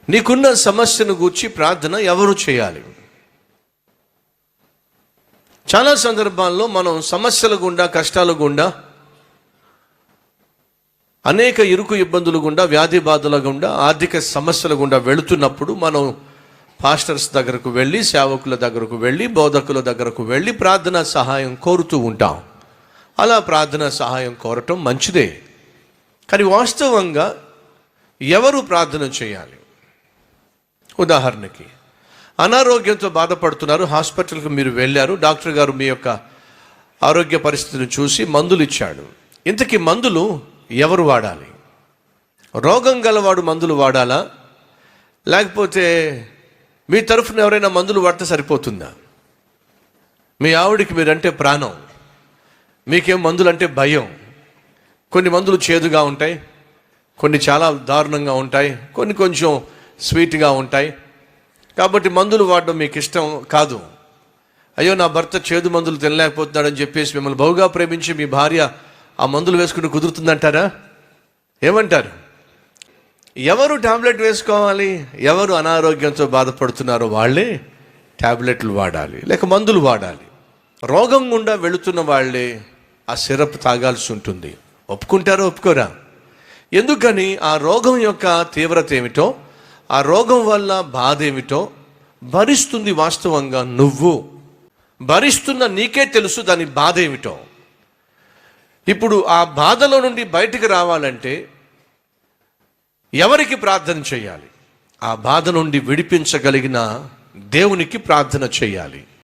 నీకున్న సమస్యను గూర్చి ప్రార్థన ఎవరు చేయాలి? చాలా సందర్భాల్లో మనం సమస్యల గుండా, కష్టాల గుండా, అనేక ఇరుకు ఇబ్బందుల గుండా, వ్యాధి బాధల గుండా, ఆర్థిక సమస్యల గుండా వెళుతున్నప్పుడు మనం పాస్టర్స్ దగ్గరకు వెళ్ళి, సేవకుల దగ్గరకు వెళ్ళి, బోధకుల దగ్గరకు వెళ్ళి ప్రార్థనా సహాయం కోరుతూ ఉంటాం. అలా ప్రార్థనా సహాయం కోరటం మంచిదే. కానీ వాస్తవంగా ఎవరు ప్రార్థన చేయాలి? ఉదాహరణకి అనారోగ్యంతో బాధపడుతున్నారు, హాస్పిటల్కి మీరు వెళ్ళారు, డాక్టర్ గారు మీ యొక్క ఆరోగ్య పరిస్థితిని చూసి మందులు ఇచ్చాడు. ఇంతకీ మందులు ఎవరు వాడాలి? రోగం గలవాడు మందులు వాడాలా, లేకపోతే మీ తరఫున ఎవరైనా మందులు వాడితే సరిపోతుందా? మీ ఆవిడికి మీరంటే ప్రాణం, మీకేం మందులు అంటే భయం. కొన్ని మందులు చేదుగా ఉంటాయి, కొన్ని చాలా దారుణంగా ఉంటాయి, కొన్ని కొంచెం స్వీట్గా ఉంటాయి. కాబట్టి మందులు వాడడం మీకు ఇష్టం కాదు. అయ్యో నా భర్త చేదు మందులు తినలేకపోతున్నాడని చెప్పేసి మిమ్మల్ని బహుగా ప్రేమించి మీ భార్య ఆ మందులు వేసుకుంటూ కుదురుతుందంటారా? ఏమంటారు? ఎవరు టాబ్లెట్ వేసుకోవాలి? ఎవరు అనారోగ్యంతో బాధపడుతున్నారో వాళ్ళే టాబ్లెట్లు వాడాలి, లేక మందులు వాడాలి. రోగం గుండా వెళుతున్న వాళ్ళే ఆ సిరప్ తాగాల్సి ఉంటుంది. ఒప్పుకుంటారో ఒప్పుకోరా? ఎందుకని? ఆ రోగం యొక్క తీవ్రత ఏమిటో, ఆ రోగం వల్ల బాధ ఏమిటో భరిస్తుంది వాస్తవంగా నువ్వు. భరిస్తున్న నీకే తెలుసు దాని బాధ ఏమిటో. ఇప్పుడు ఆ బాధలో నుండి బయటికి రావాలంటే ఎవరికి ప్రార్థన చేయాలి? ఆ బాధ నుండి విడిపించగలిగిన దేవునికి ప్రార్థన చేయాలి.